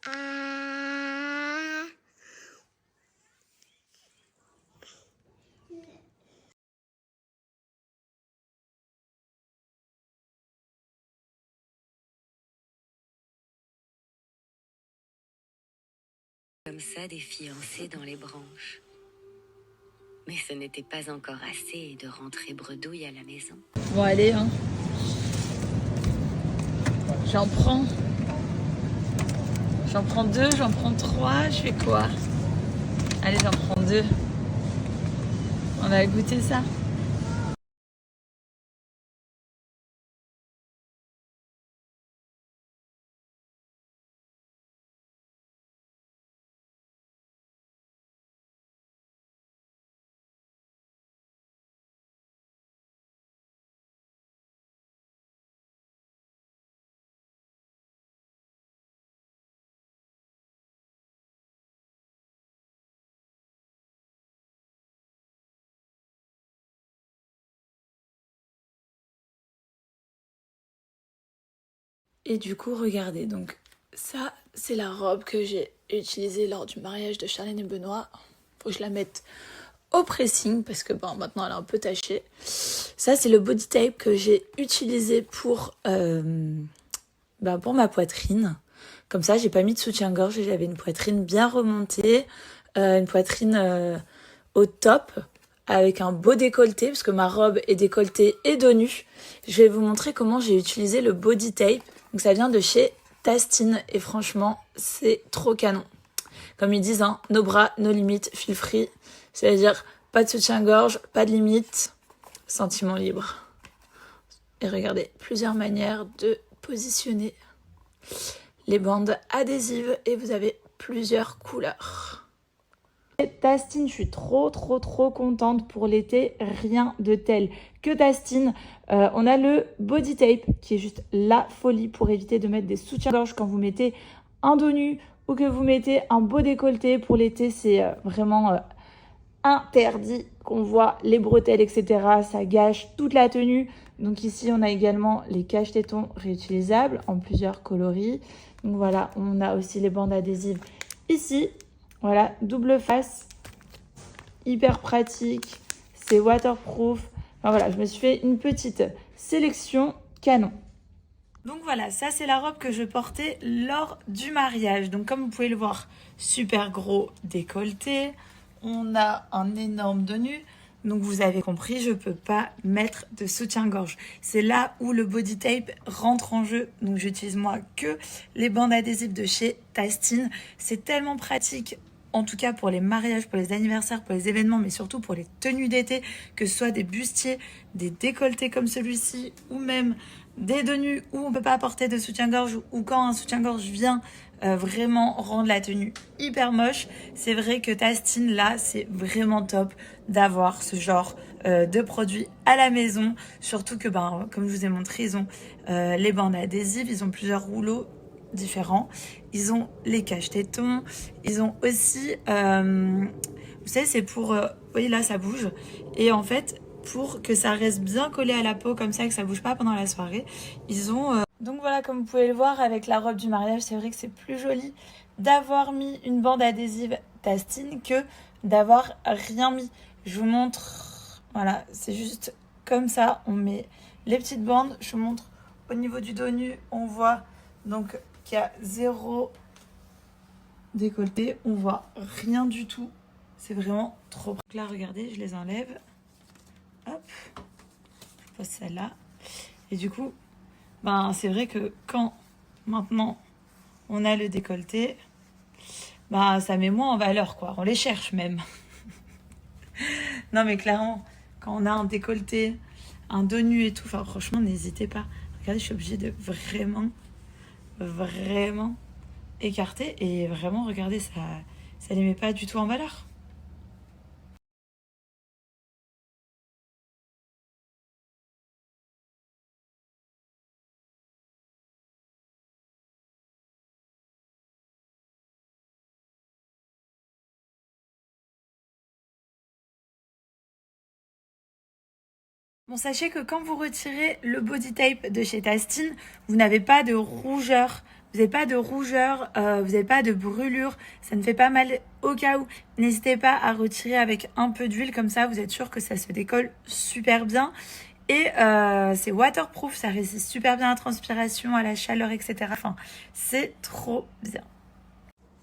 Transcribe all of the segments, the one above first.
Comme ça des fiancés dans les branches. Mais ce n'était pas encore assez de rentrer bredouille à la maison. Bon allez, hein. J'en prends 2, j'en prends 3, je fais quoi? Allez, j'en prends 2. On va goûter ça. Et du coup, regardez, donc ça, c'est la robe que j'ai utilisée lors du mariage de Charlène et Benoît. Faut que je la mette au pressing parce que bon, maintenant elle est un peu tachée. Ça, c'est le body tape que j'ai utilisé pour ma poitrine. Comme ça, j'ai pas mis de soutien-gorge et j'avais une poitrine bien remontée, une poitrine au top, avec un beau décolleté, parce que ma robe est décolletée et dos nu. Je vais vous montrer comment j'ai utilisé le body tape. Donc ça vient de chez Tastin et franchement, c'est trop canon. Comme ils disent, hein, nos bras, nos limites, feel free. C'est-à-dire pas de soutien-gorge, pas de limite, sentiment libre. Et regardez, plusieurs manières de positionner les bandes adhésives et vous avez plusieurs couleurs. Tastin, je suis trop contente pour l'été, rien de tel que Tastin. On a le body tape qui est juste la folie pour éviter de mettre des soutiens-gorge quand vous mettez un dos nu ou que vous mettez un beau décolleté. Pour l'été, c'est vraiment interdit qu'on voit les bretelles, etc. Ça gâche toute la tenue. Donc ici, on a également les cache-tétons réutilisables en plusieurs coloris. Donc voilà, on a aussi les bandes adhésives ici. Voilà, double face, hyper pratique, c'est waterproof. Enfin voilà, je me suis fait une petite sélection canon. Donc voilà, ça c'est la robe que je portais lors du mariage. Donc comme vous pouvez le voir, super gros décolleté. On a un énorme dos nu. Donc vous avez compris, je ne peux pas mettre de soutien-gorge. C'est là où le body tape rentre en jeu. Donc j'utilise moi que les bandes adhésives de chez Tastin. C'est tellement pratique, en tout cas pour les mariages, pour les anniversaires, pour les événements, mais surtout pour les tenues d'été, que ce soit des bustiers, des décolletés comme celui-ci, ou même des dos nus où on ne peut pas porter de soutien-gorge, ou quand un soutien-gorge vient vraiment rendre la tenue hyper moche. C'est vrai que Tastin, là, c'est vraiment top d'avoir ce genre de produits à la maison. Surtout que, comme je vous ai montré, ils ont les bandes adhésives, ils ont plusieurs rouleaux différents. Ils ont les cache-tétons, ils ont aussi... vous savez, c'est pour... oui, là, ça bouge. Et en fait, pour que ça reste bien collé à la peau, comme ça, que ça bouge pas pendant la soirée, ils ont... Donc voilà, comme vous pouvez le voir, avec la robe du mariage, c'est vrai que c'est plus joli d'avoir mis une bande adhésive Tastin que d'avoir rien mis. Je vous montre, voilà, c'est juste comme ça, on met les petites bandes. Je vous montre au niveau du dos nu, on voit donc qu'il y a 0 décolleté, on voit rien du tout. C'est vraiment trop. Donc là, regardez, je les enlève. Hop, je pose celle-là. Et du coup, c'est vrai que quand maintenant on a le décolleté, ça met moins en valeur, quoi. On les cherche même. Non, mais clairement, quand on a un décolleté, un dos nu et tout, franchement, n'hésitez pas. Regardez, je suis obligée de vraiment écarter. Et vraiment, regardez, ça les met pas du tout en valeur. Bon, sachez que quand vous retirez le body tape de chez Tastin, vous n'avez pas de rougeur vous n'avez pas de rougeur, vous n'avez pas de brûlure, ça ne fait pas mal au cas où. N'hésitez pas à retirer avec un peu d'huile, comme ça vous êtes sûr que ça se décolle super bien. Et c'est waterproof, ça résiste super bien à la transpiration, à la chaleur, etc. Enfin, c'est trop bien.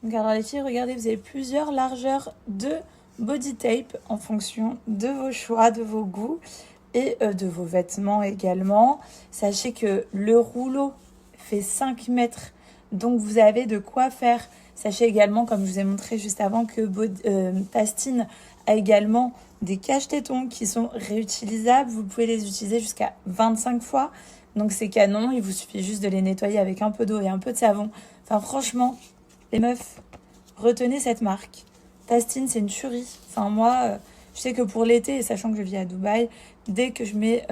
Donc alors les filles, regardez, vous avez plusieurs largeurs de body tape en fonction de vos choix, de vos goûts et de vos vêtements également. Sachez que le rouleau fait 5 mètres, donc vous avez de quoi faire. Sachez également, comme je vous ai montré juste avant, que Tastine a également des cache-tétons qui sont réutilisables. Vous pouvez les utiliser jusqu'à 25 fois. Donc c'est canon, il vous suffit juste de les nettoyer avec un peu d'eau et un peu de savon. Enfin franchement, les meufs, retenez cette marque. Tastine, c'est une tuerie. Enfin moi, je sais que pour l'été, et sachant que je vis à Dubaï, dès que je mets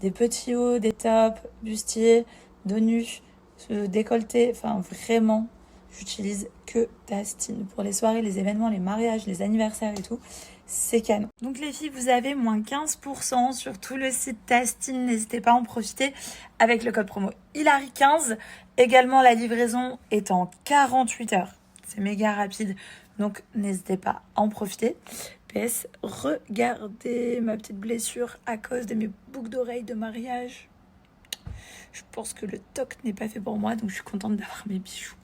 des petits hauts, des tops, bustiers, dos nus, décolletés, enfin vraiment, j'utilise que Tastine. Pour les soirées, les événements, les mariages, les anniversaires et tout, c'est canon. Donc les filles, vous avez moins 15% sur tout le site Tastine. N'hésitez pas à en profiter avec le code promo Hilary15. Également, la livraison est en 48 heures. C'est méga rapide. Donc n'hésitez pas à en profiter. PS, regardez ma petite blessure à cause de mes boucles d'oreilles de mariage. Je pense que le toc n'est pas fait pour moi, donc je suis contente d'avoir mes bijoux.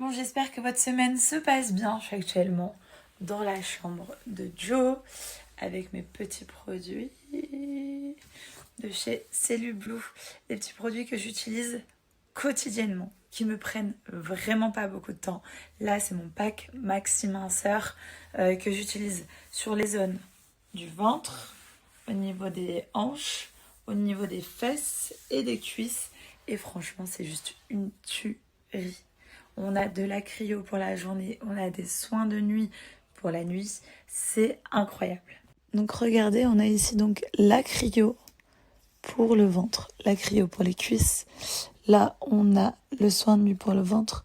Bon, j'espère que votre semaine se passe bien. Je suis actuellement dans la chambre de Joe avec mes petits produits de chez Cellublue. Des petits produits que j'utilise quotidiennement, qui me prennent vraiment pas beaucoup de temps. Là, c'est mon pack Maxi Minceur que j'utilise sur les zones du ventre, au niveau des hanches, au niveau des fesses et des cuisses. Et franchement, c'est juste une tuerie. On a de la cryo pour la journée, on a des soins de nuit pour la nuit. C'est incroyable. Donc regardez, on a ici donc la cryo pour le ventre, la cryo pour les cuisses. Là, on a le soin de nuit pour le ventre,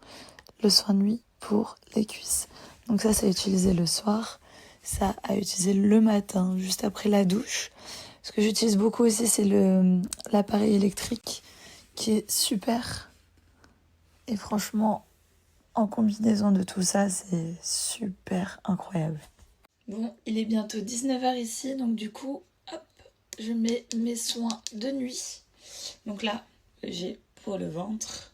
le soin de nuit pour les cuisses. Donc ça, c'est utilisé le soir. Ça, à utiliser le matin, juste après la douche. Ce que j'utilise beaucoup aussi, c'est l'appareil électrique qui est super. Et franchement, en combinaison de tout ça, c'est super incroyable. Bon, il est bientôt 19h ici, donc du coup, hop, je mets mes soins de nuit. Donc là, j'ai pour le ventre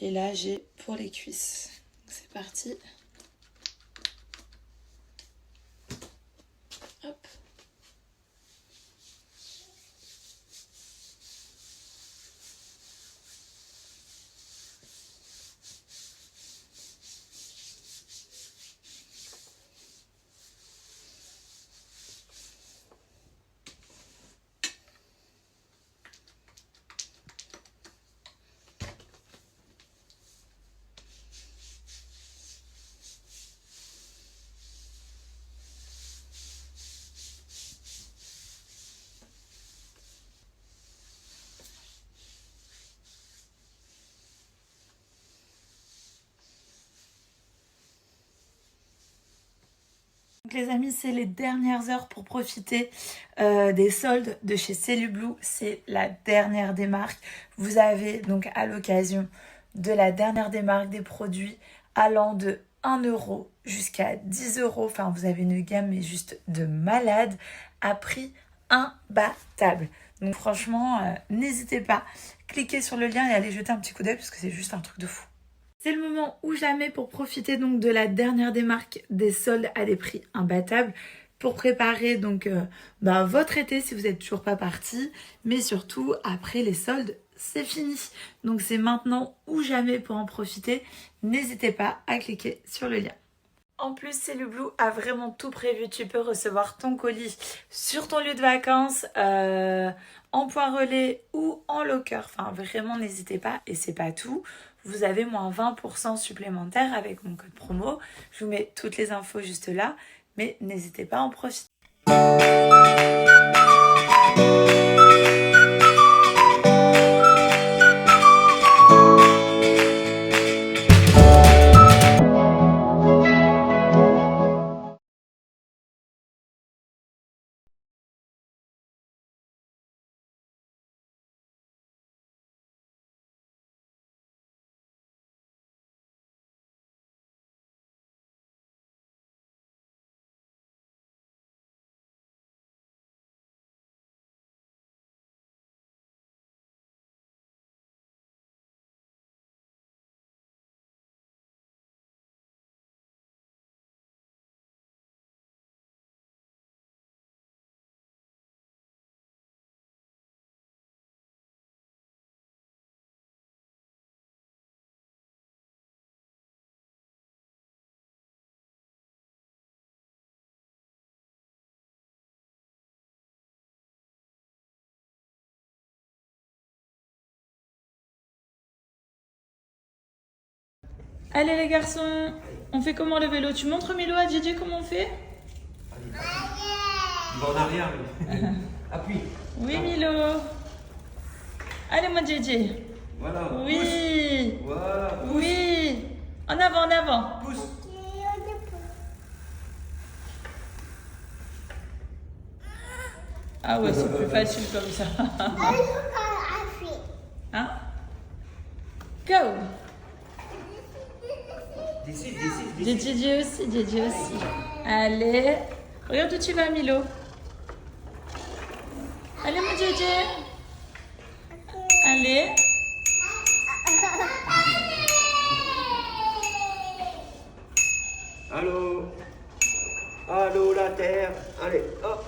et là, j'ai pour les cuisses. C'est parti. Hop. Donc les amis, c'est les dernières heures pour profiter des soldes de chez Cellublue. C'est la dernière des marques. Vous avez donc à l'occasion de la dernière des marques des produits allant de 1 euro jusqu'à 10 euros. Enfin, vous avez une gamme mais juste de malade à prix imbattable. Donc franchement, n'hésitez pas, cliquez sur le lien et allez jeter un petit coup d'œil parce que c'est juste un truc de fou. C'est le moment ou jamais pour profiter donc de la dernière des marques des soldes à des prix imbattables pour préparer donc votre été si vous n'êtes toujours pas parti, mais surtout après les soldes, c'est fini. Donc c'est maintenant ou jamais pour en profiter. N'hésitez pas à cliquer sur le lien. En plus, Cellublue a vraiment tout prévu. Tu peux recevoir ton colis sur ton lieu de vacances, en point relais ou en locker. Enfin, vraiment, n'hésitez pas. Et c'est pas tout. Vous avez moins 20% supplémentaire avec mon code promo. Je vous mets toutes les infos juste là. Mais n'hésitez pas à en profiter. Allez les garçons, on fait comment le vélo? Tu montres Milo à Gigi comment on fait? Il va en arrière, lui. Appuie. Oui Milo. Allez mon Gigi. Voilà. Oui. Pousse. Voilà. Pousse. Oui. En avant, en avant. Pousse. Ah ouais, c'est plus facile comme ça. Hein? Go. Décide, décide, décide. Gigi aussi, Gigi aussi. Allez. Regarde où tu vas Milo. Allez mon Gigi. Allez. Allô. Allô, la terre. Allez, hop.